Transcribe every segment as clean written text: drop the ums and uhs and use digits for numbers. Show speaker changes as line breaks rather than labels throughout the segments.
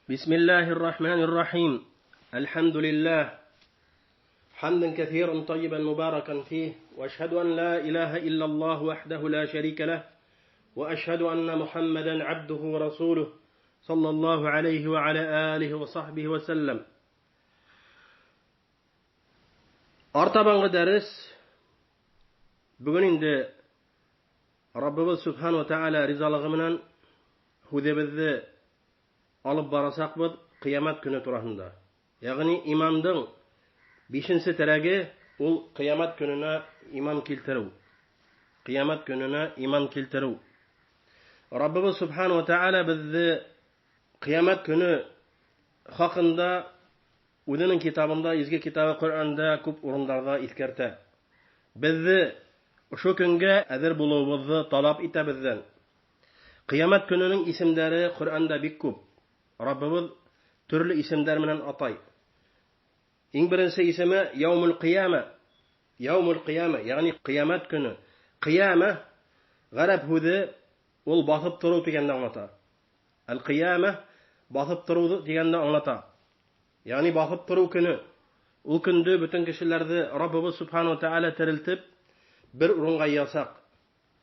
بسم الله الرحمن الرحيم. الحمد لله حمدا كثيرا طيبا مباركا فيه، وأشهد أن لا إله إلا الله وحده لا شريك له، وأشهد أن محمدا عبده ورسوله صلى الله عليه وعلى آله وصحبه وسلم. Артабанғы дәрес бүген инде Раббыбыз Субхану ва Тааля ризалыгы менән хүдебезне алып барасакбыз кыямат көне турасында. Ягъни имандың 5нче терәге ул кыямат көненә иман килтерү. Кыямат көненә иман килтерү. Раббыбыз Субхану ва Тааля безне кыямат көне хакында үзенең китабында, изге китабы Коръәндә күп урыннарда искәртә. Безне ошо көнгә әзер булуыбызны талап итә бездән. Кыямат көненең исемләре Коръәндә бик күп. Раббыбыз төрле исемләр белән атай. Иң беренче исеме Яумул Кыяма. Яумул Кыяма, ягъни кыямат көне. Кыяма гарәп үзе ул басып тору дигәнне аңлата. Ал-Кыяма басып тору дигәнне аңлата. Ягъни басып тору көне. Ул көндә бөтен кешеләрне Раббыбыз Субхану ва Тааля терелтеп бер урынга ясак,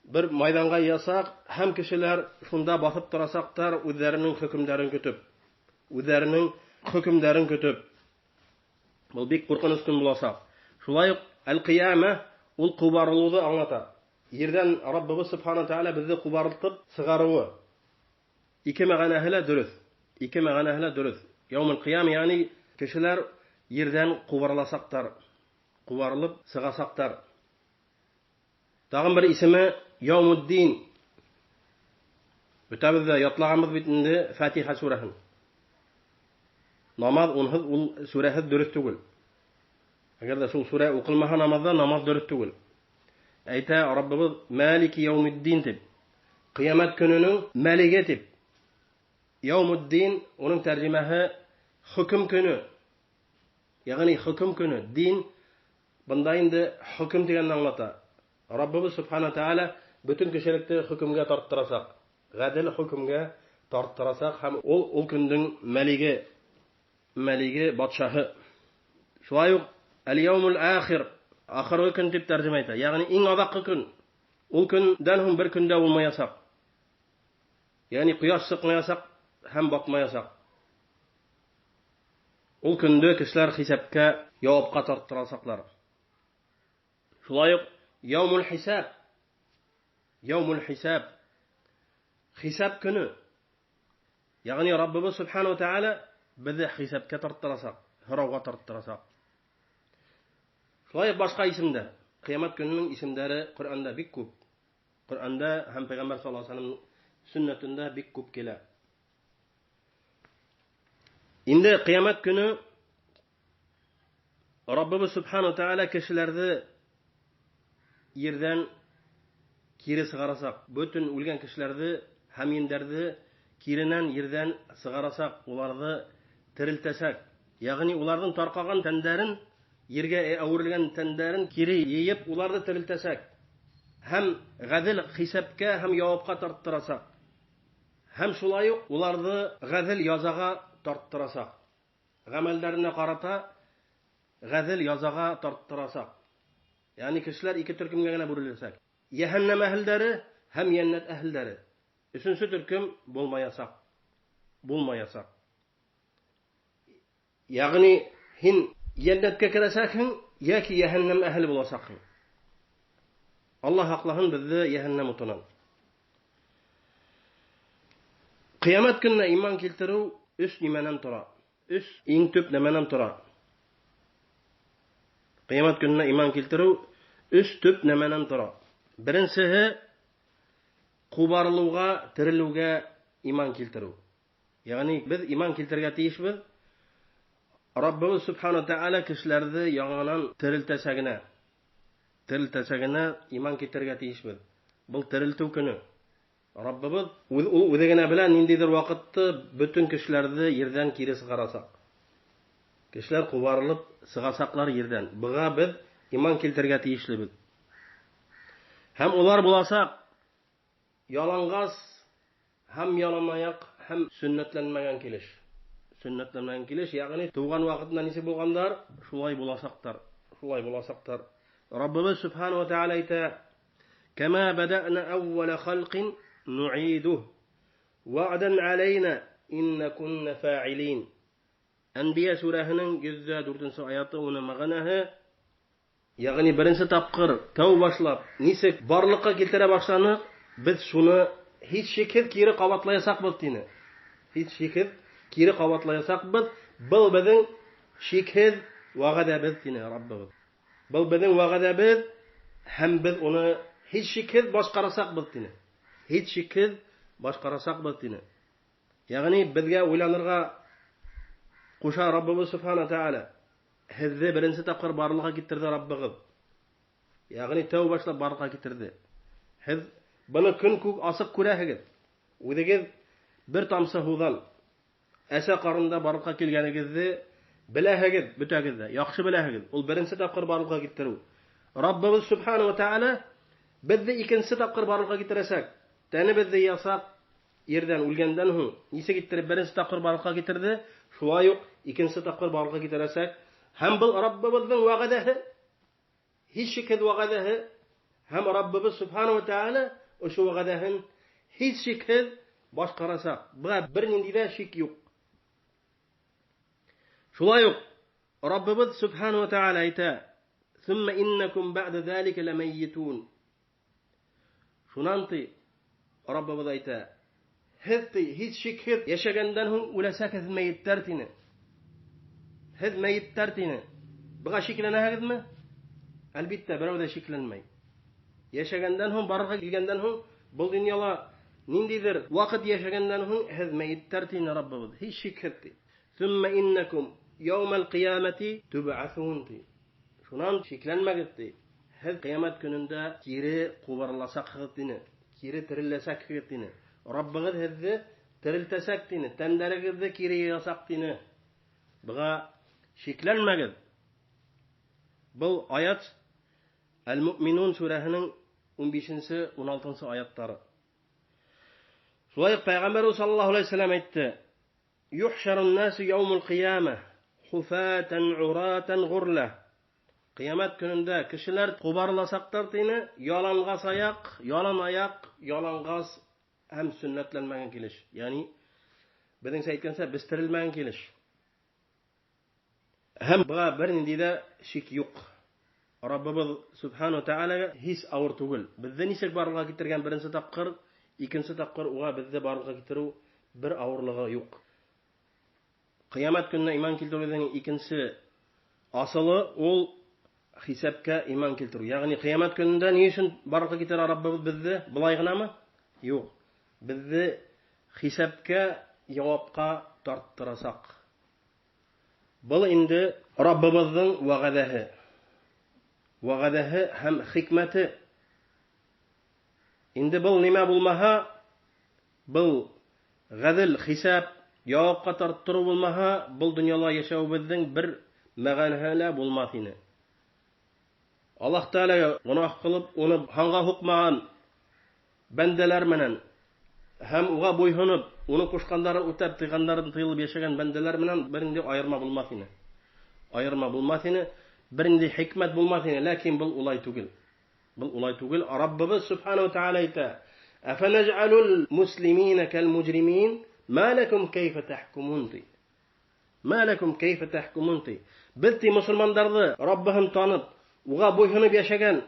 бер майданга ясак, һәм кешеләр шунда басып торасактар үзләренең хөкемнәрен көтеп. Үзләренең хөкемнәрен көтеп. Бу бик куркыныч көн булачак. Шулай ук Ал-Кыяма ул кубарылуды аңлата. Ердән Раббыбыз Субхану ва Тааля безне кубарылтып чыгаруы. Ике мәгънәһе дөрес. Ике мәгънәһе дөрес. Яумул Кыяма, ягъни кешеләр ердән кубарыласактар, кубарылып чыгасактар. Тагын бер исеме Яумуддин. Бүтәбездә ятлаганбыз бит инде Фатиха сүрәһен. Намаз унһыз ул сүрәһе дөрес түгел. Әгәр дә шул сүрә укылмаһа намазда, намаз дөрес түгел. Әйтә Раббыбыз Малики Яумуддин дип. Кыямат көненең Малиге дип. Яумуддин уның тәрҗемәһе хөкем көне. Ягъни хөкем көне. Дин бында инде хөкем дигәнне аңлата. Раббыбыз Субхану ва Тааля бөтен кешелекне хөкемгә тарттырасак, гадел хөкемгә тарттырасак һәм ул көндең Малиге батшаһы. Шулай ук Ал-Яумул Ахир, ахыргы көн дип тәрҗемә итә. Ягъни иң азаккы көн. Ул көндән һуң бер көндә булмаясак. Ягъни кояш чыкмаясак һәм батмаясак. Ул көндә кешеләр хисапка, явапка тарттырасаклар. Шулай ук Яумул Хисаб. Яумул Хисаб. Хисаб көне. Ягъни Раббыбыз Субхану ва Тааля безне хисапка тарттырасак, һорауга тарттырасак. Шулай башка исемдә. Кыямат көненең исемләре Коръәндә бик күп. Коръәндә һәм Пәйгамбәр саллаллаһу алейһи ва саллям сөннәтендә бик күп килә. Инде кыямат көне Раббыбыз Субхану ва Тааля кешеләрне ердән кире сыгарасак, бөтен үлгән кешеләрне һәм индәрне киренән ердән сыгарасак, уларны терелтәсәк. Ягъни уларның таркаган тәннәрен, ергә әверелгән тәннәрен кире йыеп, уларны терелтәсәк. Һәм гадел хисапка һәм явапка тарттырасак. Һәм шулай ук уларны гадел язага тарттырасак. Гамәлләренә карата гадел язага тарттырасак. Ягъни кешеләр ике төркемгә генә бүреләсәк. Яһәннәм әһелләре һәм җәннәт әһелләре. Өченче төркем булмаясак. Булмаясак. Ягъни һин җәннәткә керәсәкһең яки яһәннәм әһеле буласакһың. Аллаһ хаклаһын безне яһәннәм утыннан. Кыямат көненә иман килтерү үч нимәнән тора? Үч иң төп нимәнән тора? Кыямат көненә иман килтерү үч төп нимәнән тора? Беренчеһе кубарылуга, терелүгә иман килтерү. Ягъни без иман килтергә тиешбез. Раббыбыз Субхану ва Тааля кешеләрне яңадан терелтәсәгенә иман китергә тиешбез. Бу терелтү көне. Раббыбыз үзе генә белән ниндидер вакытта бөтен кешеләрне ердән кире сыгарасак. Кешеләр кубарылып сыгасаклар ердән. Буга без иман килтергә тиешлебез. Һәм улар буласак ялангас һәм яланаяк һәм сөннәтләнмәгән килеш. Sünnetlerden kiliş, yani tuğan vakitinde nisi bulganlar, şulay bulasaktar. Şulay bulasaktar. Rabbimiz Subhanahu ve Teala ite, Kema beda'na evvele halqin nu'iduh. Va'dan aleyna inne kunne fa'ilin. Enbiya surahının 104. ayatı onun mağanağı, yani birinci tapqır, tav başlap, nisik barlıqqa keltire başlanıq, biz şunu hiç şekil kiri qavatlayasak biz dini. Hiç şekil kiri qavatlayasak biz, bu bizin şekil vaqada biz dini Rabbimiz. Bu bizin vaqada biz, hem biz onu hiç şekil başqarasak biz dini. Hiç şekil başqarasak biz dini. Yani bizge uylanırga quşa Rabbimiz Subhanahu Teala. Hizzi birinci tapqır barlığa getirdi Rabbimiz. Yani tav başlap barlığa getirdi. Hiz bunu kun kuk asık kurahigid. Udigiz bir tamsa hudan asa qarında barlığa kelganigizdi bilahigid bütagizdi. Yaxshi bilahigid. Ul birinci tapqır barlığa getirdi. Rabbimiz Subhanahu ve Teala bizni ikinci tapqır barlığa getirasak, tani bizni yasak yerden ulgandan hu nisa getirib birinci tapqır barlığa getirdi. Şuay yo'q, ikinci tapqır barlığa getirasak, hem bu Rabbimizin va'dahi hiç şekil va'dahi hem Rabbimiz Subhanahu ve Teala o şu va'dahin hiç şekil başqarasak, bu bir nindide şek yo'q. Şulay yo'q. Rabbimiz Subhanahu ve Teala ayta: "Summa innakum ba'da zalika lamayyitun." Şunanti Rabbimiz ayta: hiç şekil yaşagandan hu ulasak mayittartini. Hiz mayittartini. Buga şeklenahizmi? Albatta birovda şeklenmay. Yaşagandan hu barqa kelgandan hu bu dunyoda nindidir vaqt yaşagandan hu hiz mayittartini Rabbimiz. Hiç şekildi. Summa innakum yawmal qiyamati tub'athun. Şunan şeklenmagitdi. Hiz kıyamet gününde kiri qubarlasak hıdini, kiri tirillasak hıdini. Rabbimiz hizni tiriltasak dini, tendarigizni kiri yasak dini. Buga şeklenmagid. Bu ayat El-Mu'minun surahının 15-16 ayatları. Şulay Peygamber sallallahu aleyhi ve sellem aytdı: "Yuhşarun nasu yawmul qiyamah hufaten uratan gurla." Kıyamet gününde kişiler qubarlasaklar dini, yalangaz ayak, yalangaz hem sünnetlenmegen kelish. Yani bizning aytgansa bistirilmagan kelish. Hem buga bir nindide şek yo'q. Rabbimiz Subhanahu Teala his avur tugul. Bizde nisek barlığa getirgen birinci tapqır, ikinci tapqır uga bizde barlığa getiru bir avurlığı yo'q. Kıyamet gününe iman keltiruvning ikinci asılı ol hisabga iman keltiru. Yani kıyamet gününde ne için barlığa getirar Rabbimiz bizde? Bulay gınamı? Yo'q. Bizni hisabga javobga torttirasak. Bu endi Rabbimizning va'dahi. Va'dahi ham hikmati. Endi bu nima bo'lmaha? Bu g'adil hisab javobga torttiruv bo'lmaha, bu dunyoda yashashimizning bir ma'nahala bo'lmasini. Alloh Taala gunoh qilib, uni hanga hukmagan bandalar bilan hem uga boyhunub, onu koşkanların ötep tıganların tıyılıp yaşayan bendeler bilen birinde ayırma bulmasını. Ayırma bulmasını, birinde hikmet bulmasını. Lakin bu olay tugil. Bu olay tugil. Rabbimiz Subhanahu Teala ite: "Efenec'alul muslimine kel mujrimin, ma lekum keyfe tahkumun?" Ma lekum keyfe tahkumun? Bitti Müslümanlardı Rabbihim tanıp, uga boyhunub yaşayan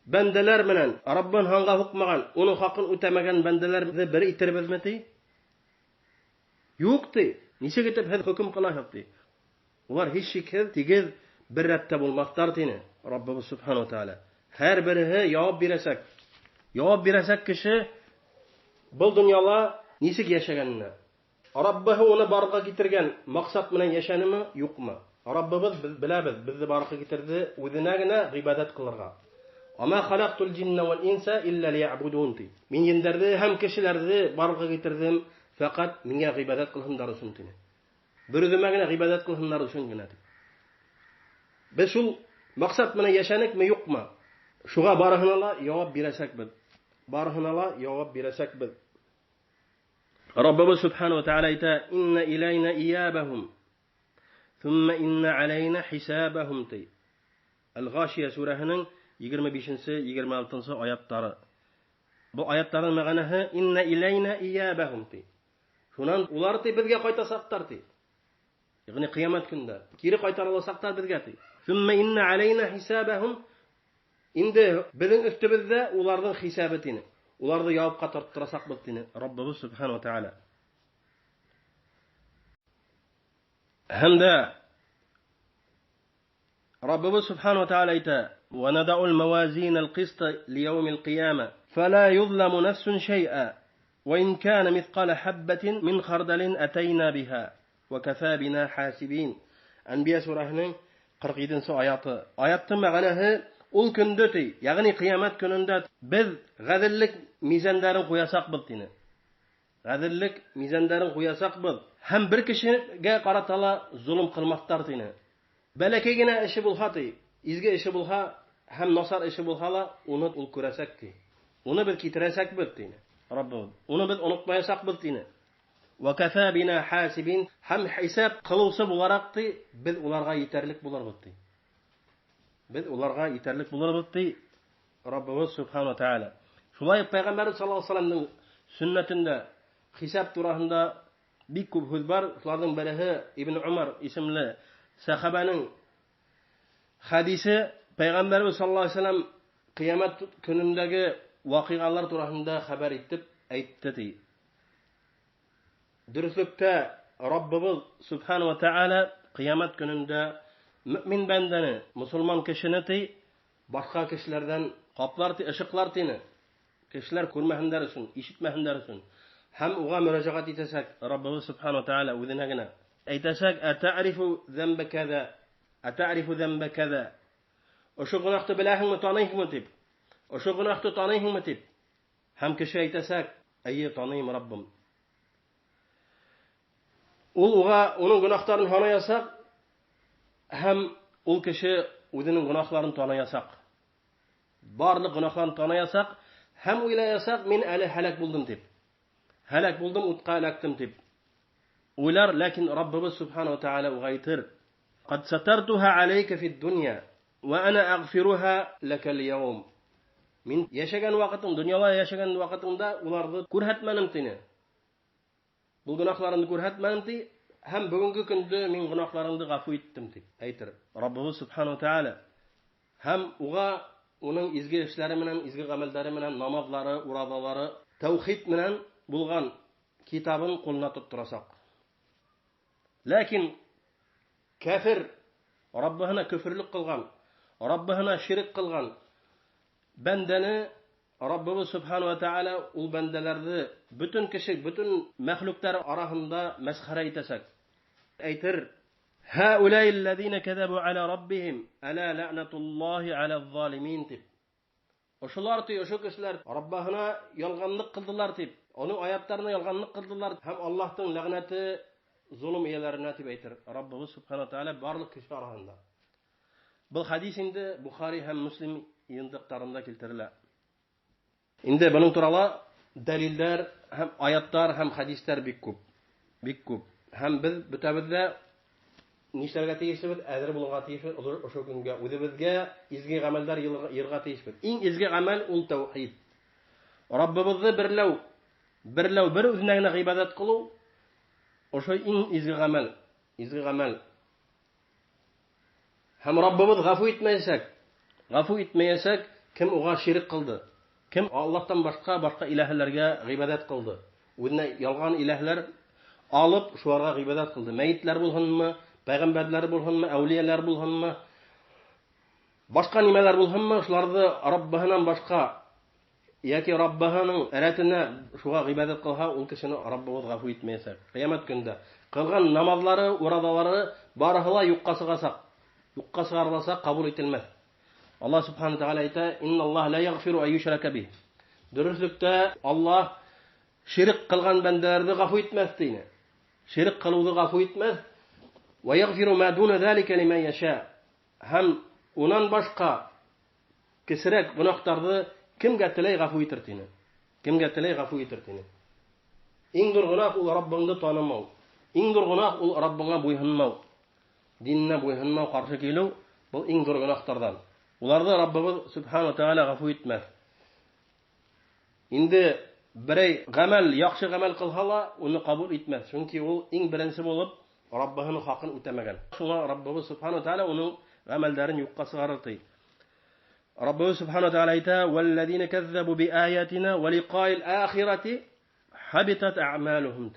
bendeler bilen Rabbin hanga hukmagan, onun hakkını ötemegen bendeler bize biri itirbizmeti? Yoktu. Nişe gitip hep hüküm kılacaktı. Ular hiç şekil tigiz bir rette bulmaktar dini. Rabbimiz Subhanahu Teala. Her birihe cevap biresek kişi bu dünyada nisik yaşaganına. Rabbihi onu barıqa getirgen maksat bilen yaşanı mı yok mu? Rabbimiz bilabız bizi barıqa getirdi o'zinagina ibadat kılırga. Ama halaqtul cinne vel insa illa liya'budun. Min jinlerdi hem kişilerdi barıqa getirdim fakat minga ibadat kılhımlar üçün dini. Bir özümagina ibadat kılhımlar üçün gina. Biz şul maksat bilen yaşanık mı yok mu? Şuga barıhınala cevap biresek biz. Barıhınala cevap biresek biz. Rabbimiz subhanahu wa ta'ala ayta: "Inna ilayna iyabahum, thumma inna alayna hisabahum." Dey. Al-G'ashiya surasining 25-26 oyatlari. Bu oyatlarning ma'nosi inna ilayna iyabahum dey. Shundan ular dey bizga qaytasaqlar dey. Ya'ni qiyomat kunida kiri qaytarılsaqlar bizga dey. Thumma inna alayna hisabahum. Endi bizning üstümizde ularning hisobini, ularni javobga torttirasaq bo'ldini Rabbimiz subhanahu wa ta'ala. Hamda Rabbimiz subhanahu wa ta'ala ayta: "Wa nada'u al-mawazin al-qist li yawm al-qiyamah, fala yuzlamu nafsun shay'a, wa in kana mithqala habatin min khardalin atayna biha, wa kafa bina hasibin." Anbiya surasining 47-oyati. Oyatning ma'nosi ul kunda dey, ya'ni qiyomat kunida biz g'adillik mizanlarini qo'yasak bo'ldini. G'adillik mizanlarini qo'yasak bo'l. Ham bir kishiga qaratala zulm qilmoqlar deyni. Balakagina ishi bo'lsa dey, izga ishi bo'lsa, ham nosar ishi bo'lsa, uni ul ko'rasak dey. Uni bir kitirasak bo'ldini. Rabbim, uni biz unutmayasak bo'ldini. Va kafa bina hasibin, ham hisob qiluvchi bo'larak dey, biz ularga yetarlik bo'lar bo'ldi. Biz ularga yetarlik bo'lar bo'ldi. Rabbimiz subhanahu wa ta'ala. Shulay payg'ambarimiz sallallohu alayhi vasallamning sunnatida hisob turasida bir ko'p so'z bor. Shularning biri Ibn Umar ismli sahabaning hadisi. Payg'ambarimiz sallallohu alayhi vasallam qiyomat kunidagi voqealar turasida xabar etib aytdi. Durustlikda Rabbimiz subhanahu wa ta'ala qiyomat kunida mümin bandani, musulmon kishini boshqa kishilardan qoplar, eshiklar tini. Kishilar ko'rmahanlar uchun, eshitmahanlar uchun ham uga murojaat etasak, Rabbimiz subhanahu wa ta'ala o'zinagina aytasak: "Ata'rifu zamba kaza, ata'rifu zamba kaza." O'sha gunohni bilahingmi, taniyingmi deb. O'sha gunohni taniyingmi deb. Ham kishi aytasak: "Ayy, taniyim Rabbim." Uga uning gunohlarini tanayasak, ham ul kishi o'zining gunohlarini tanayasak, barliq gunohlarni tanayasak, ham o'ylayasak, men ali halak bo'ldim deb. Halak bo'ldim, o'tqa halakdim deb. O'ylar, lekin Rabbimiz subhanahu wa ta'ala uga aytir: "Qad satartuha alayka fid dunya va ana aghfiruha laka al-yawm." Men yashagan vaqtim, dunyoda yashagan vaqtimda ularni ko'rsatmadim seni. Bu gunohlarimni ko'rsatmadim deb. Ham bugungi kunda men gunohlarimni g'afo etdim deb aytir Rabbimiz subhanahu wa ta'ala. Ham uga uning izgi ishlari bilan, izgi amallari bilan, namozlari, uradalari, tavhid bilan bo'lgan kitobini qo'lga tutirasak. Lekin kafir, Rabbihina kufrlik qilgan, Rabbihina shirk qilgan bandani Rabbimiz subhanahu wa ta'ala ul bandalarni butun kishi, butun mahluqlar orasida masxara etasak. Aytir: "Haulay allazina kadabu ala rabbihim, ala la'natullahi ala az-zalimin." deb. O'shalar o'sha kishilar Rabbihina yolg'onlik qildilar deb, uning oyatlarini yolg'onlik qildilar, ham Allohning la'nati zulm egalarina deb aytir Rabbimiz subhanahu wa ta'ala barliq kishilar orasida. Bu hadis endi Buxoriy ham Muslim yindiqlarida keltiriladi. Endi buning turali dalillar, ham oyatlar, ham hadislar bek ko'p. Bek ko'p. Ham biz bitabizda nishlarga tegishli, azr bo'lgan tegishli, o'sha kunga o'zimizga izgi amallar yilga tegishli. Eng izgi amal ul tavhid. Rabbimizni birlav, bir o'zini ibodat qilib, o'sha eng izgi amal, Ham Rabbimiz g'afo etmayasak, kim uga shirk qildi? Kim Allohdan boshqa ilahlarga ibodat qildi? O'zini yolg'on ilahlar olib shularga ibodat qildi. Mayitlar bo'lganmi, payg'ambarlar bo'lganmi, avliyalar bo'lganmi, boshqa nimalar bo'lganmi, shularni Robbihidan boshqa yoki Robbihining aratini shuga ibodat qilsa, u kishini Robbimiz g'afo etmaysa, qiyomat kunida qilgan namozlari, uradalari barihla yo'qqa sig'arlasa qabul etilmas. Allah subhanahu wa ta'ala ayta: "Innalloha la yaghfiru an yushraka bih." Durustlikda Alloh shirk qilgan bandalarni g'afo etmas deydi. Shirk qiluvni g'afo etmas. Va yaghfiru ma duna zalika liman yasha. Ham undan boshqa kisrak gunohlarni kimga tilay g'afo etirtini. Иң зур гынах ул Раббыңды танымау. Иң зур гынах ул Раббыңа буйһынмау. Динне буйһынмау, каршы килү бу иң зур гынахтардан. Уларда Раббыбыз Субхану ва Тааля гафу итмәс. Инде берәй гамәл, яхшы гамәл кылса ла, уны кабул итмәс. Чөнки ул иң беренче булып Раббының хакын үтәмәгән. Шуңа Раббыбыз Субхану ва Тааля уның гамәлләрен юкка чыгарыр. Раббыбыз Субхану ва Тааля әйтә: "Валлазина каззабу биаяtina ва лиқаил ахирати хабитат а'малухум."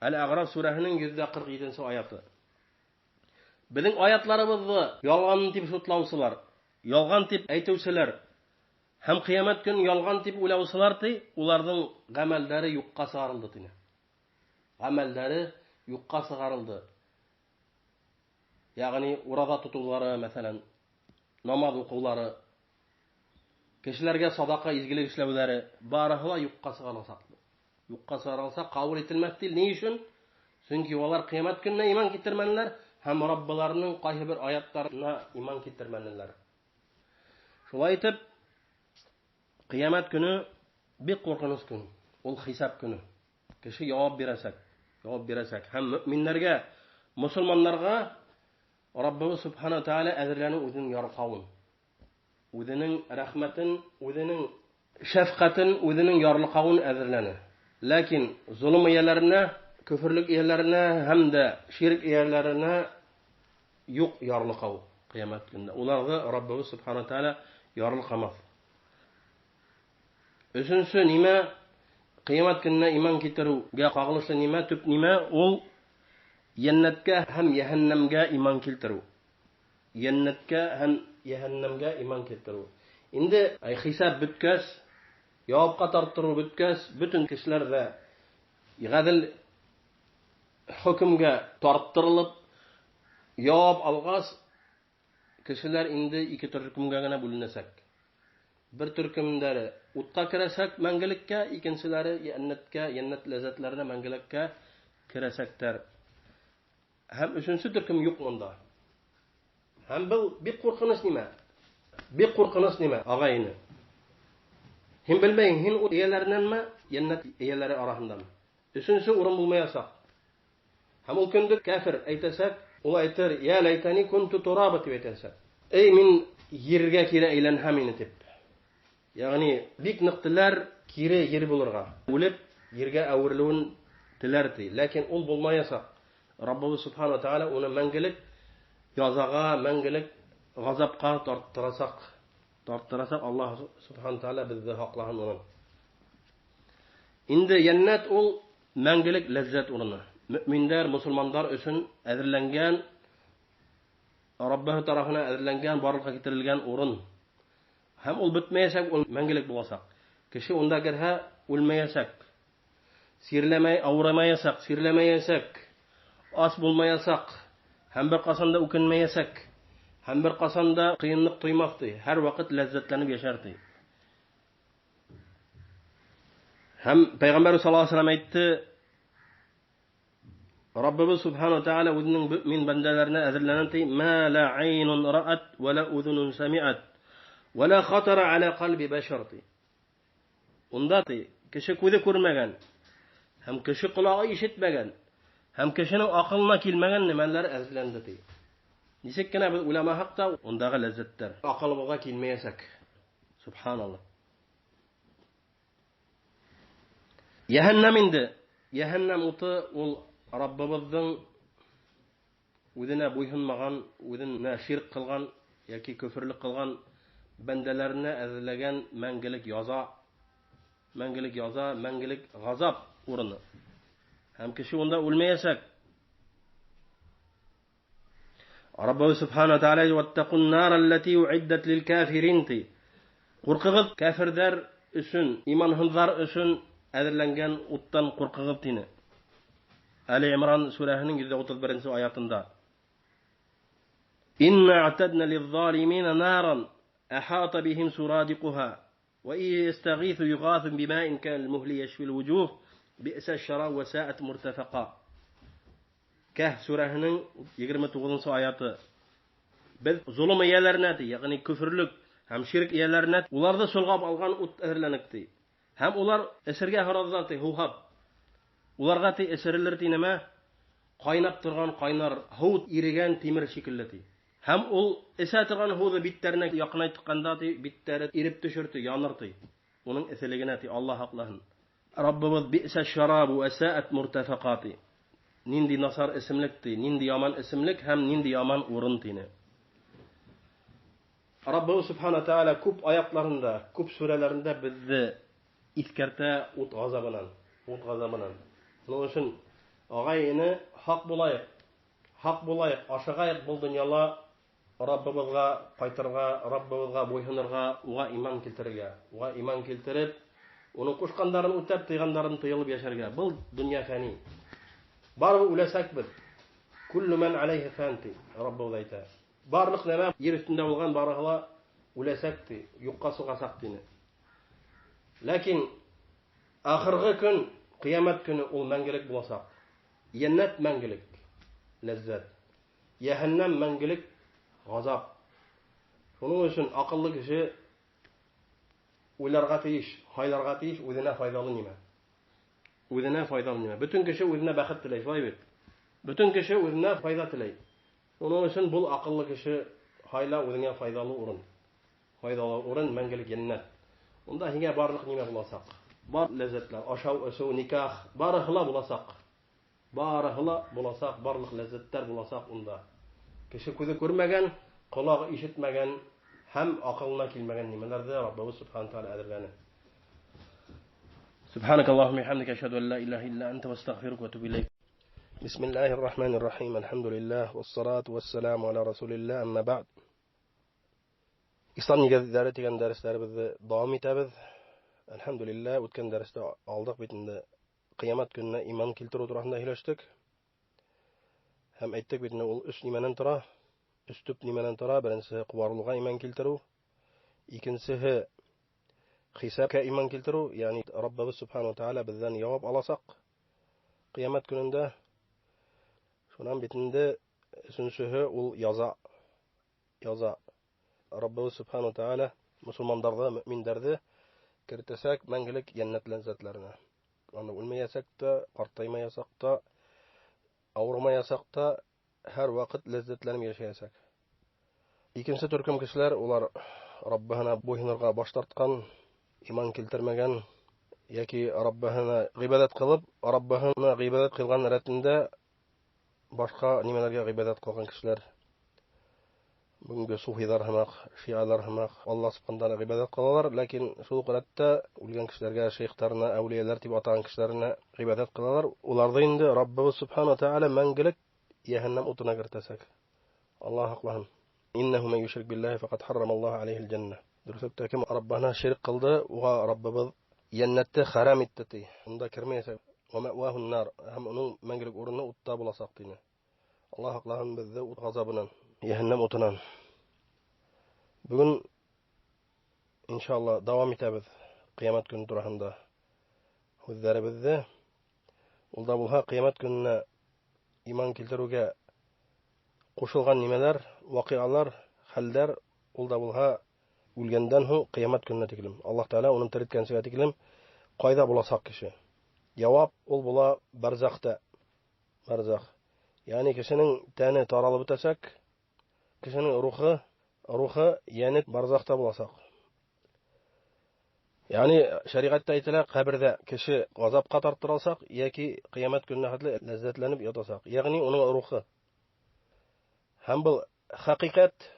Ал-А'раф сүрәһенең 147-нче аяты. Безнең аятларыбызны ялган дип шутлаучылар, ялган дип әйтүчеләр һәм кыямәт көн ялган дип уйлаучылар уларның гамәлләре юкка чыгарылды тине. Гамәлләре юкка чыгарылды. Ягъни ураза тутулары, мәсәлән, намаз укулары, кешеләргә садака, изгелек эшләүләре барыһы ла юкка чыгарылса. Юкка чыгарылса кабул ителмәс ди. Ни өчен? Чөнки алар кыямәт көненә иман китермәнләр һәм Раббыларының кайһы бер аятларына иман китермәнләр. Шулай итеп, кыямәт көне бик куркыныч көн. Ул хисап көне. Кеше җавап бирәсәк. Һәм мөэминнәргә, мусламаннарга Раббыбыз Субхану ва Тааля әзерләнү үзенең ярлыгын, үзенең рәхмәтен, үзенең шәфкатен, үзенең ярлыгын әзерләнә. Ләкин зулым ияләренә, küfürlük ияләренә һәм дә ширк ияләренә юк ярлыгы кыямәт көндә. Уларга Раббыбыз Субхану ва Тааля ярлыгамас. Өченче нимә? Кыямәт көненә иман китерүгә кагылышлы нимә? Төп нимә? Ул Җәннәткә һәм Яһәннәмгә иман китерү. Җәннәткә һәм Яһәннәмгә иман китерү. Инде хисап беткәч, җавапка тартыру беткәч, бөтен кешеләр дә гадел хөкемгә тарттырылып, җавап алгач, кешеләр инде ике төркемгә генә бүленәсәк. Бер төркемдәре утка керәсәк мәңгелеккә, икенчеләре Җәннәткә, Җәннәт ләззәтләренә мәңгелеккә керәсәктәр. Һәм өченче төркем юк монда. Һәм бу бик куркыныч нимә? Бик куркыныч нимә, агайны? Һин белмәйсең, һин ут ияләренәнме, Җәннәт ияләре арасындамы? Өченче урын булмаячак. Һәм ул көндә кафир әйтәсәк, ул әйтер: "Я лайтани кунту тураба" дип әйтәсәк. Эй, мин җиргә кире әйләнһәм инде дип. Ягъни бик нык теләр кире җир булырга. Үлеп җиргә әверелүен теләр ди. Ләкин ул булмаячак. Раббыбыз Субхану ва Тааля уны мәңгелек язага, мәңгелек газапка тарттырасак, Аллаһ Субхану ва Тааля безне хаклаһын унын. Инде Җәннәт ул мәңгелек ләззәт урыны. Мөэминнәр, мусламаннар өчен әзерләнгән, Раббы тарафыннан әзерләнгән, барлыкка китерелгән урын. Һәм ул бетмәячәк, ул мәңгелек булачак. Кеше унда гәрһә үлмәячәк. Сирләмәй, авырамаячак, сирләмәячәк. Ас булмаячак. Һәм бер касан да үкенмәячәк. Һәм бер касан да кыенлык туймак ди. Һәр вакыт ләззәтләнеп яшәр ди. Һәм Пәйгамбәр саллаллаһу алейһи ва сәллям әйтте: Раббыбыз Субхану ва Тааля үзенең мөэмин бәндәләренә әзерләнгән ди: "Ма ла айнун раат ва ла уҙунун самиат ва ла хатара аля қалби башар." Унда ди, кеше күзе күрмәгән, һәм кеше колагы ишетмәгән, һәм кешенең акылына килмәгән нәмәләр әзерләнде ди. Ничек кенә без уйламасак та, ундагы ләззәттәр акылыбызга килмәячәк. Субханаллах. Яһәннәм инде. Яһәннәм уты ул Раббыбызның үзенә буйһынмаган, үзенә ширк кылган яки күфрлек кылган бәндәләренә әзерләгән мәңгелек яза, мәңгелек газап урыны. Һәм кеше унда үлмәячәк. Раббыбыз Субхану ва Тааля: "Ваттакун нар аллати уиддат лил кафирин." Куркыгыз кафирләр өчен, имансызлар өчен әзерләнгән уттан куркыгыз дине. Али Имран сүрәһенең 131-нче аятында. Инна a'tadna liz-zalimina naran ahata bihim suradiquha wa yastaghithu yughathu bima'in kal-muhli yashfi al-wujuh bi'sa ash-sharab wa sa'at murtafaqa. Кәһф сүрәһенең 29-нчы аяты. Без зулым ияләренә, ягъни күфрлек һәм ширк ияләренә, уларны сулгап алган ут әзерләнек ди. Һәм улар эсергә харазлар ди, хулхап. Уларга ти эсерләр тинеме? Кайнап торган кайнар һу ирегән тимер шикелле ти. Һәм ул эсә торган һуны биттәренә якынай тканда ти, биттәре иреп төшерти, яныр ти. Уның эселегенә ти, Аллаһ хаклаһын. Раббыбыз би'са шарабу ва саат муртафaqati. Нинди насар исемлек ти, нинди яман исемлек һәм нинди яман урын тине. Раббыбыз Субхана Тааля күп аятларында, күп сүрәләрендә безне искәртә ут газабынан, ут газабынан. Шуның өчен агайны хак булайык, ашыгайык бу дөньяла Раббыбызга кайтырга, Раббыбызга буйһынырга, уга иман китерергә, уга иман китереп, уның кушкандарын үтәп, тыйгандарын тыелып яшәргә. Бу дөнья фани. Барыбыз үләсәк без. Куллу ман алейһи фанти. Раббыбыз әйтә. Барлык нәмә yer өстендә булган барыгыла үләсәк ти, юкка сугасак тине. Ләкин ахыргы көн, кыямәт көне ул мәңгелек булачак. Җәннәт мәңгелек, ләззәт. Яһәннәм мәңгелек, газап. Шуның өчен акыллы кеше уйларга тиеш, хайларга тиеш, үзенә файдалы нимә. Үзенә файдалы нимә. Бүтән кеше үзенә бәхет теләй, шулай бит. Бүтән кеше үзенә файда теләй. Шуның өчен бу акыллы кеше хайла үзенә файдалы урын. Файдалы урын мәңгелек җәннәт. Унда һиңә барлык нимә буласак. Бар ләззәтләр, ашау, эсү, никах, барыһыла буласак. Барыһыла буласак, барлык ләззәтләр буласак унда. Кеше күзе күрмәгән, колагы ишетмәгән һәм акылына килмәгән нимәләрдә Раббыбыз Субхана Тааля әзерләне. Субханакаллаһумма һәмдика ашһаду ан ла илаһа илля анта вастагфирука ва атубу илейк. Бисмиллаһир рахманир рахим. Алхамдулиллаһ вассалату вассаламу аля расулиллаһ. Амма баъд. Ислам нигезләре дигән дәресләребезне дәвам итәбез. Алхамдулиллаһ, үткән дәрестә алдык бит инде кыямәт көненә иман килтерү турында һөйләштек. Һәм әйттек бит инде ул үз иманнан тора. Үз төп иманнан тора. Беренчесе кубарлыга иман килтерү. Икенчесе хисапка иман килтерү, ягъни Раббыбыз Субхана Тааля бездән җавап аласак кыямәт көнендә. Шуннан бит инде өченчесе ул яза. Раббыбыз Субхана Тааля мусулманнарга, мөэминнәргә кертәсәк мәңгелек җәннәт ләззәтләренә. Аны үлмәясәк тә, картаймаясак та, авырмаясак та һәр вакыт ләззәтләрен яшәясәк. Икенче төркем кешеләр, улар Раббына буйһынырга баш тарткан, иман килтермәгән, яки Раббына гыйбадат кылып, Раббына гыйбадат кылган рәтендә башка нимәләргә гыйбадат кылган кешеләр. Бүгенге суфилар һәм шиалар һәм Аллаһ Субханәһү гыйбадат кылалар, ләкин шул кырәттә үлгән кешеләргә, шейхтарына, әүлияләр дип атаган кешеләрне гыйбадат кылалар. Уларда инде Раббыбыз Субхана Тааля мәңгелек яһәннәм утына кертәсәк. Аллаһ хаклаһын. Иннаху ман юшрик биллаһи фақад харрама Аллаһу алейхи аль-җанна. Дөресәктә кем Раббына ширк кылды, уга Раббыбыз җәннәтте харам итте ти. Унда кирмәясәк, ва маъваху ан-нар, һәм уның мәңгелек урыны утта буласак дине. Аллаһ хаклаһын безне ут газабынан, яһәннәм утынан. Бүген иншалла дәвам итәбез кыямәт көне турында. Хүзләребезне ул да булһа кыямәт көненә иман килтерүгә кушылган нимәләр, вакыйгалар, хәлләр, ул да булһа үлгәндән һуң кыямәт көненә тиклем. Аллаһ Тааля уның тереткәнчегә тиклем кайда буласак кеше. Җавап ул була барзахта. Барзах. Ягъни кешенең тәне таралып бетәсәк, кешенең рухы янет барзахта буласак. Ягъни шәригатьтә әйтелә, кабердә кеше газапка тартылсак яки кыямәт көненә хәтле ләззәтләнеп ятасак. Ягъни уның рухы. Һәм бу хакыйкать.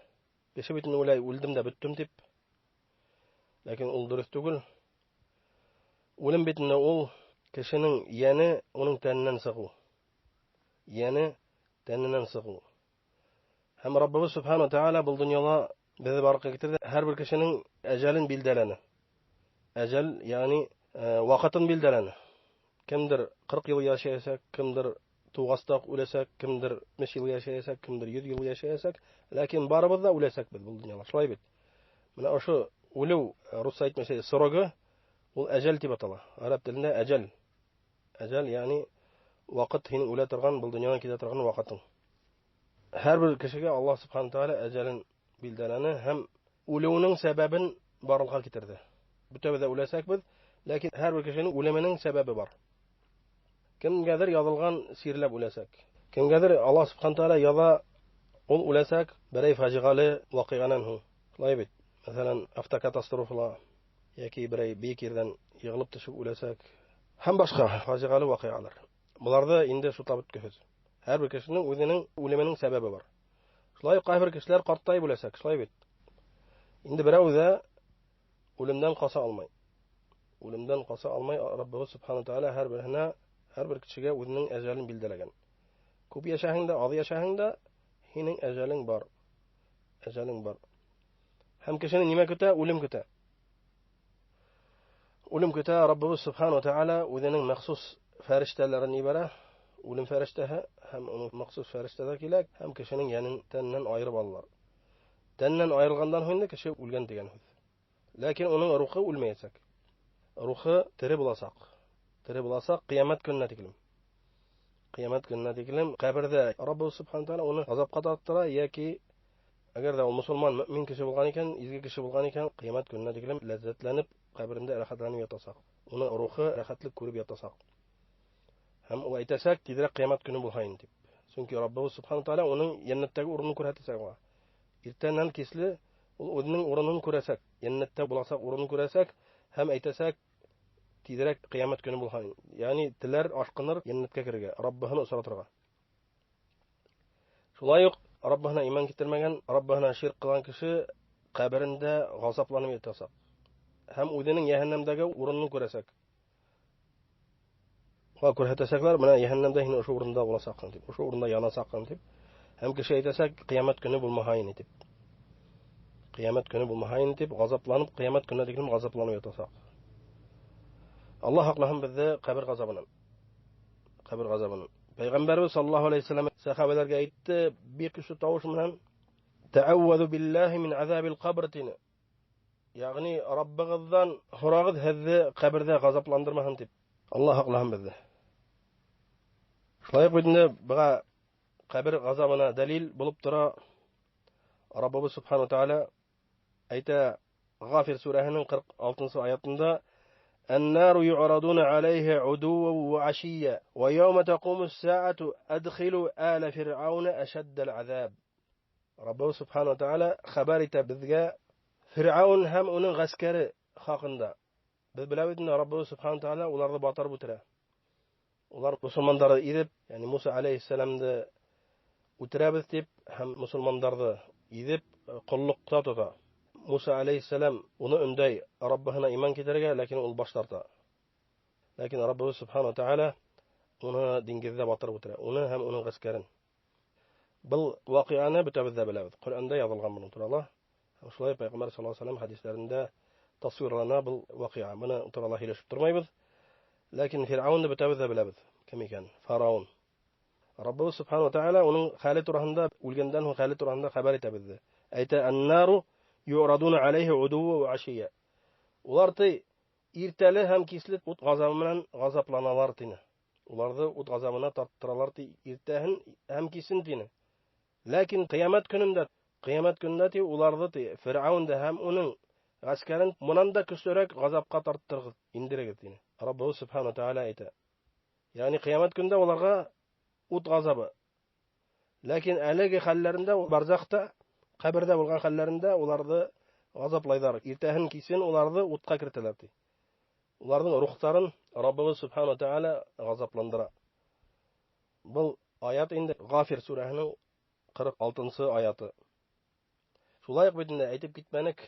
Кеше бит үләй, үлдем дә беттем дип. Ләкин ул дөрес түгел. Үлем бит ул кешенең яне уның тәненнән сыгу. Яне тәненнән сыгу. Һәм Раббыбыз Субхана Тааля бу дөньяга безне барга китерде. Һәрбер кешенең әҗәлен билдәләне. Әҗәл, ягъни вакытын билдәләне. Кемдер 40 ел яшәясәк, кемдер тугастак үләсәк, кемдер 50 ел яшәясәк, кемдер 100 ел яшәясәк, ләкин барыбыз да үләсәк без бу дөньяда. Шулай бит. Менә ошо үлү, рус әйтмәсә, сорогы, ул әҗәл дип атала. Араб телендә әҗәл. Әҗәл, ягъни вакыт, һинең үлә торган, бу дөньяга китә торган вакытың. Һәрбер кешегә Аллаһ Субхана Тааля әҗәлен билдәләне һәм үлүнең сәбәбен барлыкка китерде. Бүтәбез дә үләсәк без, ләкин һәрбер кешенең үлеменең сәбәбе бар. Кемгәдер язылган сирләп үләсәк. Кемгәдер Аллаһ Субхану Тәала яза, ул үләсәк, берәй фаҗигале вакыйганан һуң. Шулай бит. Мәсәлән, автокатастрофалар яки берәй бик ердән ягылып төшеп үләсәк, һәм башка фаҗигале вакыйгалар. Буларда инде шутлап беткәһез. Һәрбер кешенең үзенең үлеменең сәбәбе бар. Шулай кайбер кешеләр карттай үләсәк, шулай бит. Инде берәү дә үлемдән каса алмый. Үлемдән каса алмый, Раббыбыз Субхану Тәала һәрбер кешегә үзенең әҗәлен билдәләгән. Күп яшәһәң дә, аз яшәһәң дә, һинең әҗәлең бар. Әҗәлең бар. Һәм кешене нимә көтә? Үлем көтә. Үлем көтә. Раббыбыз Субхану Тәала үзенең махсус фәрештәләрен ибәрә. Үлем фәрештәһе һәм уның махсус фәрештәләр килә, һәм кешенең янын тәннән айырып алалар. Тәннән айырылгандан соң кеше үлгән дигән сүз. Ләкин уның рухы үлмәячәк. Рухы тере булачак. Тере булачак кыямәт көненә тиклем. Кыямәт көненә тиклем кабердә Раббыбыз Субхану Тәала уны газапка тартыра яки әгәр дә ул мусулман, мөмин кеше булган икән, изге кеше булган икән, кыямәт көненә тиклем ләззәтләнеп каберендә рәхәтләнеп ятасак. Уны рухы рәхәтлек күреп ятасак. Һәм ул әйтәсәк, тизрәк кыямәт көне булһын дип. Чөнки Раббыбыз Субхану Тәала уның җәннәттәге урынын күрсәтәсәк аңа. Иртәннән кисле ул үзенең урынын күрәсәк, җәннәттә буласак урынын күрәсәк, һәм әйтәсәк, тизрәк кыямәт көне булһын. Ягъни теләр ашкыныр җәннәткә керергә, Раббыһын осратырга. Шулай ук Раббыһына иман китермәгән, Раббыһына ширк кылган кеше каберендә газапланып ятасак, һәм үзенең җәһәннәмдәге урынын күрәсәк. Ва күрһәтәсәкләр, менә җәһәннәмдә һин ошо урында буласаксың дип, ошо урында янасаксың дип. Һәм кеше әйтәсәк, кыямәт көне булмаһын дип. Кыямәт көне булмаһын дип, газапланып, кыямәт көненә тиклем газапланып ятасак. Аллаһ хаклаһын безне кабер газабыннан. Кабер газабыннан. Пәйгамбәрбез саллаллаһу алейһи ва саллям сахабаларга әйтте, бик көчле тавыш белән: "Тәәввәзу биллаһи мин азабил кабр" тине. Ягъни Раббыгыздан сорагыз, һезне кабердә газапландырмаһын дип. Аллаһ хаклаһын безне. Шулай ук инде буга кабер газабына дәлил булып тора Раббыбыз Субхану Тәала әйтә Гафир сүрәһенең 46-нчы аятында: "Ан-нару ю'радуна 'алейха 'удуwan wa 'ashiyya wa yawma taqumu as-sa'atu adkhilu ala fir'auna ashadda al-'adhab." Раббыбыз Субхану Тәала хәбәр итә безгә Фир'аун һәм уның гаскәре хакында. Без беләбез инде, Раббыбыз Субхану Тәала уларны батырып үтерә. Улар мусулманнарны идеп, ягъни Муса алейһиссаламны үтерәбез дип, һәм мусулманнарны идеп куллыкта тота. Муса алейһиссалам уны өндәй Раббыһына иман китерергә, ләкин ул баш тарта. Ләкин Раббыбыз Субхану Тәала уны диңгездә батырып үтерә. Уны һәм уның гаскәрен. Бу вакыйганы бөтәбез дә беләбез. Коръәндә язылган моның турында. Шулай Пәйгамбәр саллаллаһу алейһи ва саллям хадисләрендә тасвирлана бу вакыйга. Моны турында һөйләшеп тормыйбыз. Ләкин Фир'аунны бөтәбез дә беләбез. Кем икән? Фараон. Раббыбыз Субхану Тәала уның хәле турында, үлгәндән соң хәле турында хәбәр итә безгә. Әйтә: "Ан-нару ю'радуна 'алейха 'удуwan wa 'ashiyya." Улар иртәле һәм кисле ут газабы белән газапланалар тине. Уларны ут газабына тарттыралар иртәһен һәм кисен тине. Ләкин кыямәт көнендә уларны Фир'аун һәм уның гаскәрен монан да көчлерәк газапка тарттырыгыз, индерегез тине. Раббыбыз Субхану Тәала әйтә. Ягъни кыямәт көнендә уларга ут газабы. Ләкин әлеге хәлләрендә, барзахта, кабердә булган хәлләрендә уларны газаплайлар. Иртәһен кисен уларны утка кертәләр ди. Уларның рухтарын Раббыбыз Субхану Тәала газапландыра. Бу аят инде Гафир сүрәһенең 46-нчы аяты. Шулай ук бит инде әйтеп китмәнек,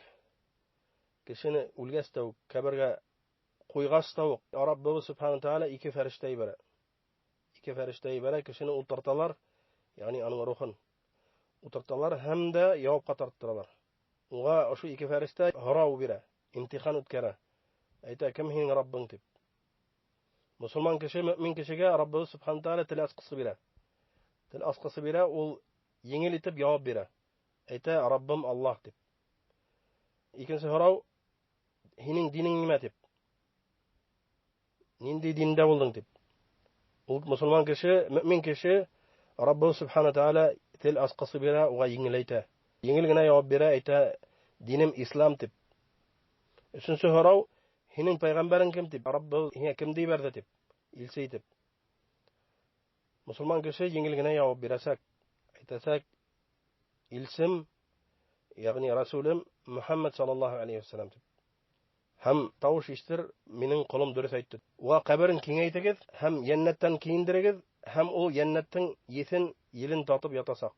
кешене үлгәч тә кабергә куйгач та Раббыбыз Субхану Тәала ике фәрештә ибәрә. Ике фәрештә ибәрә, кешене утырталар, ягъни аның рухын утырталар һәм дә явапка тарттыралар. Уга ошо ике фәрештә һорау бирә, имтихан үткәрә. Әйтә: "Кем һинең Раббың?" дип. Мусулман кеше, мөмин кешегә Раббыбыз Субхану Тәала тел аскысы бирә. Тел аскысы бирә, ул еңел итеп җавап бирә. Әйтә: "Раббым Аллаһ" дип. Икенче һорау: "Һинең динең нимә?" дип. Нинди диндә булдың дип. Ул мусулман кеше, мөмин кеше Раббыбыз Субхану Тәала тел аскысы бирә, уга еңел әйтә. Еңел генә җавап бирә, әйтә: "Динем Ислам" дип. Өченче һорау: "Һинең пәйгамбәрең кем?" дип. Раббы һиңа кем ди бәрде дип. Илче итеп. Musulman kişi yengil gene cevap birasak, aytasak ilsim, yani Resulüm Muhammed sallallahu aleyhi ve sellem. Hem tavuş iştir, minin kolum dürüst aytdı. Wa kabrin kengeytigiz, hem cennetten kiyindirigiz, hem o cennetin yesin yelin tatıp yatasak,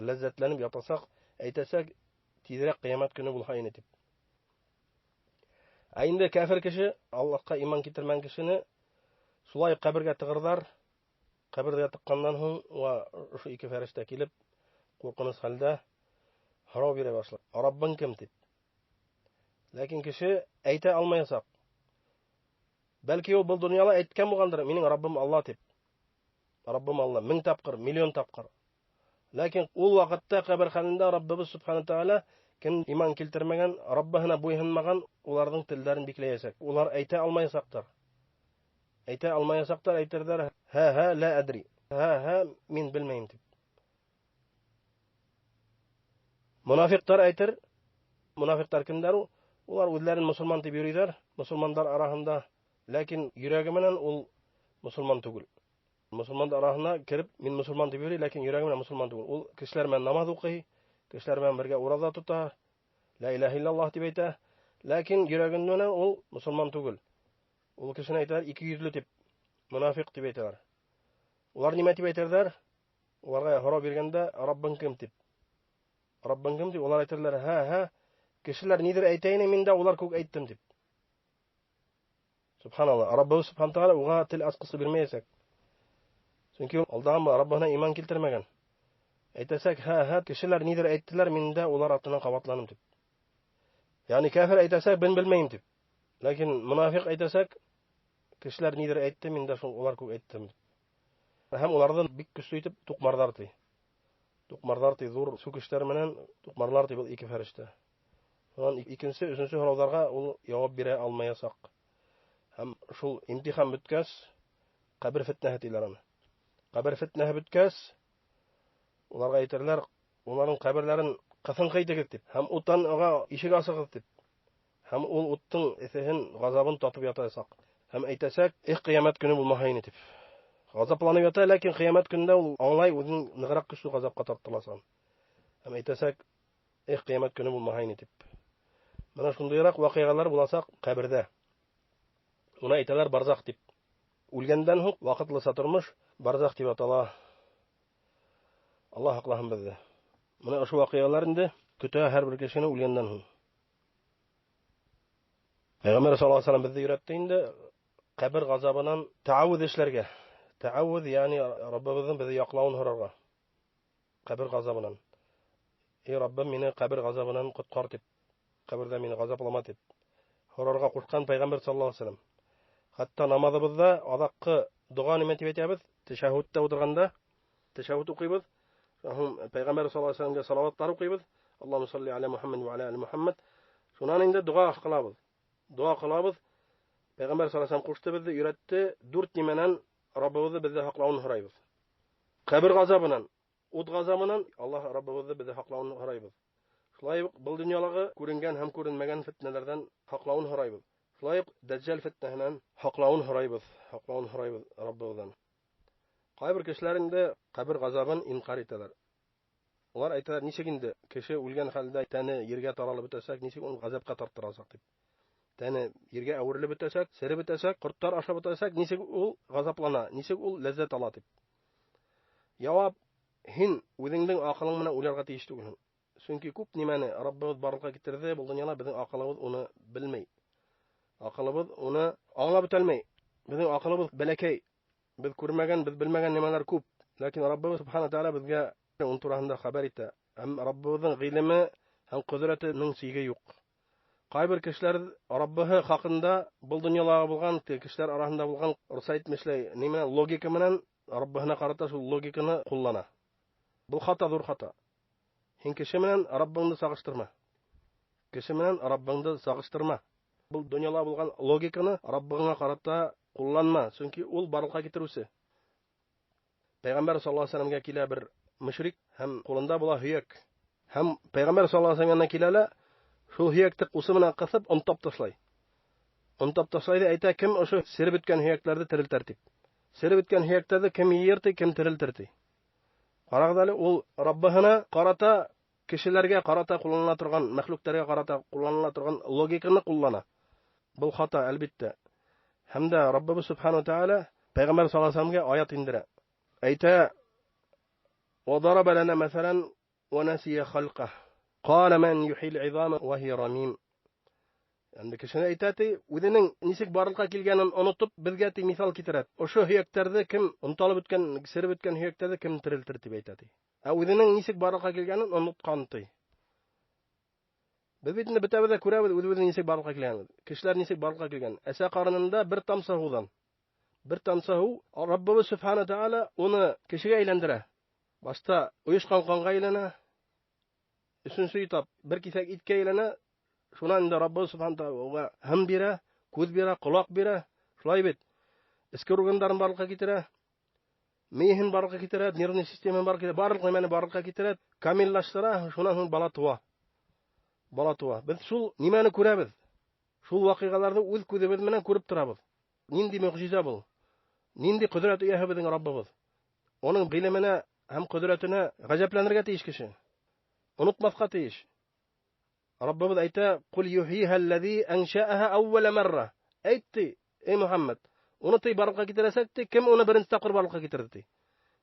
lezzetlenip yatasak, aytasak tezrek kıyamet günü bulhayın etip. Ayında kafir kişi, Allah'a iman getirmen kişini sulay kabirge tıgırdar, kabirde yatıkkandan hın ve şu iki ferişte kelip, korkunuz halde harab bire başlar. Rabbin kim tip? Lakin kişi ayta almayasak. Belki o bu dünyada aytkan bolgandır. Mening Rabbim Allah tip. Rabbim Allah 1000 tapqir, milyon tapqir. Lakin ul vaqtda qabirxonada Rabbimiz subhanahu taala kim iman keltirmagan, Rabbihina bo'yinmagan ularning tillarini beklayasak. Ular ayta almayasaqdir. Ayta almayasaqdir aytirlar ha la adri. Ha men bilmayim deb. Munafiqlar aytir. Munafiqlar kimdir? Ular o'zlarini musulmon deb yuriydilar. Musulmonlar arasında, lakin yuragi bilan ul musulmon tugul. Musulmonlar arasına kirib, men musulmon deb yuriy, lakin yuragi bilan musulmon tugul. Ul kishilar bilan namoz o'qiy, kishilar bilan birga roza tutar, la ilaha illalloh deb aytar, lakin yuragini bilan ul musulmon tugul. Ul kishini aytar, ikki yuzli deb, munofiq deb aytar. Ular nima deb aytarlar? Ularga xarob berganda Rabbing kim deb. Rabbing kim deb ular aytarlar, ha kishilar nedir aytayni, menda ular ko'p aytdim deb. Subhanallah. Rabbimiz subhanahu taala uga til asqisi bermaysak. Chunki Allohga Rabbina iman keltirmagan. Aytasak, ha kishilar nedir aytdilar, menda ular atidan qavatlanim deb. Ya'ni kafir aytasak, ben bilmayim deb. Lakin munofiq aytasak, kishilar nedir aytdi, menda ular ko'p aytdim. Ham ulardan bik kuchaytib tuqmardardi. Tuqmardardi zo'r sukishlar bilan tuqmarlardi bu ikki farishta. Ondan ikinci, üçüncü sorularga ul cevap bere almayasak. Hem şul imtihan bütkäs kabir fitnehe diýler onu. Kabir fitnehe bütkäs ularga aytırlar, onların kabirlerin qasın qaytygyz dip. Hem utan oga işig asygyz dip. Hem ul uttun esehin gazabyn tatyp yatasak. Hem aytasak, kıyamet günü bulmahayn dip. Gazaplanyp yata, lakin kıyamet gününde ul anlay özüň nygrak güçlü gazapga tartylasan. Hem aytasak, kıyamet günü bulmahayn dip. Mana şundayrak wakyagalar bulasak kabirde. Ona aytalar barzak dip. Ölgenden huk vaqtly satırmış barzak dip atala. Allah haklahın bizde. Mana şu wakyagalar indi kötü her bir kişini ölgenden huk. Peygamber sallallahu aleyhi ve sellem bizde öğretti indi kabir gazabından taavvuz işlerge. Taavvuz yani Rabbimizin bizi yaqlawyn horarga. Kabir gazabından. Ey Rabbim meni kabir gazabından qutqar dip. Kabirde meni gazaplama dip. Horarga quşkan Peygamber sallallahu aleyhi ve sellem. Hatta namazımızda adakı dua nima dep aytamiz? Teşahhudda o'tirganda teşahhud o'qiymiz. Peygamber sallallahu aleyhi ve sellemge salavatlar o'qiymiz. Allohumma salli ala Muhammad va ala ali Muhammad. Şundan indi dua qilamiz. Dua qilamiz. Peygamber sallallahu aleyhi ve sellem qo'shdi bizni öğretti. 4 nimadan Rabbimizni bizni haqlawyn so'raymiz. Qabr g'azabidan, o't g'azabidan Allah Rabbimizni bizni haqlawyn so'raymiz. Şulay bu dunyolarga ko'ringan ham ko'rinmagan fitnalardan haqlawyn so'raymiz. Layık Deccal fitnehinen haqlawyn so'raymiz Rabbimizdan. Qaybir kişilerinde kabir gazabyn inkar etdiler. Ular aytadilar, necheginde kishi o'lgan holda tani yerga taralib o'tasak, necheg uni gazabga torttirasak deb. Tani yerga avurilib o'tasak, sirib o'tasak, qurtlar ashab o'tasak, necheg u gazaplana, necheg u lazzat ala deb. Javob, hin o'zingning aqling bilan ularga tegishli. Chunki ko'p nimani Rabbimiz barliqqa keltirdi, bu dunyoda bizning aqlimiz uni bilmay. Aqlımız onu anlap ötelmey. Bizim aqlımız belekey. Biz görmegen, biz bilmegen nimalar köp. Lakin Rabbimiz subhanahu taala bizge onun turahında haber etti. Hem Rabbimizin ilmi hem kudretinin sigi yok. Qayber kişiler Rabbihi haqında bu dunyolarda bolgan kişiler arasında bolgan rusa etmişler. Nima logika bilen Rabbihine qarata şu logikani kullana. Bu hata zor hata. Hin kişi bilen Rabbingni sagıştırma. Kişi bilen Rabbingni sagıştırma. Bu dunyolarda bolgan logikani Rabbingga qarata kullanma. Çünki ul barlıqqa getirüsi. Peygamber sallallahu aleyhi ve sellem'e kila bir müşrik hem kolunda bola hüyek. Hem Peygamber sallallahu aleyhi ve sellem'e kilala şu hüyekti qusi bilan qasıp untap taslay. Untap taslaydı ayta kim şu sirib bitken hüyeklerdi tiriltar dep. Serip bitken hiyekte kim yiyirti, kim tiriltirti. Qaragdaly ol Rabbahına qarata kişilerge qarata kullanıla turgan, mahluklarga qarata kullanıla turgan logikani kullana. Bu hata elbette. Hem de Rabbimiz Subhanahu ve Teala Peygamber sallallahu aleyhi ve sellem'e ayet indire. Eyte وضرب لنا مثلا ونسي خلقه قال من يحيي العظام وهي رميم. Yani kişine eytati o'zining nisik barlıkka kelganini unutup bizga misal keltiradi. O'sha hüyektarni kim unutalib o'tgan, sirib o'tgan hüyektarni kim tiriltirdi deb aytadi. O'zining nisik barlıkka kelganini unutqanti. Biz bitni bitabida ko'ramiz o'zining nisik barlıkka kelganini. Kishilar nisik barlıkka kelgan. Asa qarnında bir tamsa hudan. Bir tamsa hu Rabbimiz Subhanahu Teala onu kishiga aylantira. Başta uyuşkan kanga aylana. Üçüncü etap bir kesak itke aylana. Şundan da Rabbimiz Subhanahu Teala ham bira, ko'z bira, quloq bira. Şulay bit. Iskir organlarini barlıkka keltiradi. Mihin barlıkka keltiradi, nervni sistemani barlıkka keltiradi, barlık nimani barlıkka keltiradi. Kamillashtiradi, shundan so'ng bola tuva. Bola tuva. Biz shul nimani ko'ramiz? Shul voqealarni o'z ko'zimiz bilan ko'rib turamiz. Nindi mu'jiza bu. Nindi qudrati ega bizning Rabbimiz. Onun bilimine hem kudretine gajaplanırga teyiş kişi. Unutmazga teyiş. Rabbimiz ayta: "Kul yuhyihallazi enşa'aha awwala marra." Aytdi: "Ey Muhammed, onu tey barlıkka getiresek de kim onu birinci tapkır barlıkka getirdi?"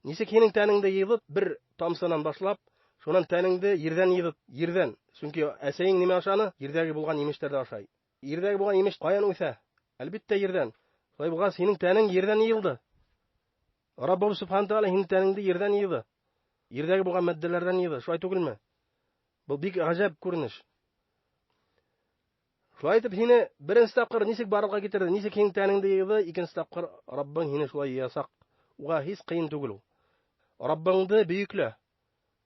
Nise senin taningda yığıp bir tamsadan başlap, şondan taningda yerden yığıp, yerden. Çünkü eseyin nime aşanı? Yerdagi bulgan yemişlerde aşay. Yerdagi bulgan yemiş qayan o'sa? Elbette yerden. Şolay bulgan senin taning yerden yığıldı. Rabbimiz Subhanahu Teala hintaningda yerden yığdı. Yerdagi bulgan maddelerden yığdı. Şolay tugilmi? Bu bik gajab ko'rinish. Şolay etip hini birinchi tapqir nisik barlıkka getirdi, nisik hintaningda yığdı, ikinci tapqir Rabbing hini şolay yasak. Uga hiç qiyin tugul. Rabbingni büyükle.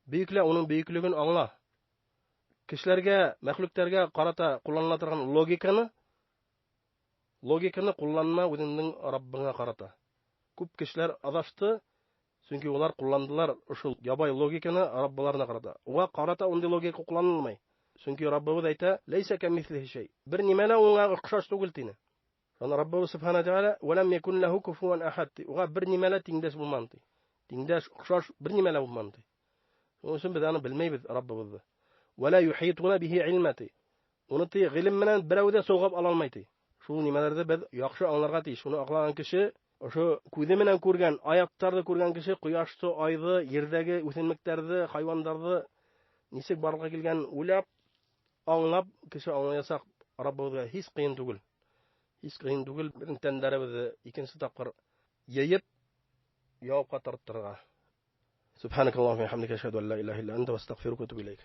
Büyükle onun büyüklüğünü anla. Kişilerge, mahluklarga qarata kullanılan logikani kullanma o'zining Rabbingga qarata. Ko'p kishilar adashdi, chunki ular kullandılar o'sha yabay logikani Robbilarına qarata. Uga qarata unday logika kullanılmay. Chunki Rabbimiz ayta: "Laysa kamithlihi shay." Bir nimala unga o'xshash tugul tini. Ana Rabbimiz Subhanahu wa Ta'ala: "Wa lam yakun lahu kufuwan ahad." Uga bir nimala tengdash bo'lmadi. Tengdash o'xshash bir nimala bo'lmadi. Onun için biz onu bilmeybiz Rabbimizni. "Wa la yuhituna bihi ilmati." Uni ilim bilan birovda so'g'ab ola olmaydi. Shu nimalarda biz yaxshi anglarga teyish. Shuni aqlagan kishi o'sha ko'zi bilan ko'rgan, oyoqlarda ko'rgan kishi quyoshni, oyni, yerdagi o'simliklarni, hayvonlarni nisik barlıkka kelgan o'ylab, anglab kishi anglasak Rabbimizga hech qiyin tugul. Hech qiyin tugul. Birinchi darabida ikkinchi taqir yeyib yovqa torttirga. Subhanakallahumma wa bihamdika ashhadu an la ilaha illa anta astaghfiruka wa atubu ilayk.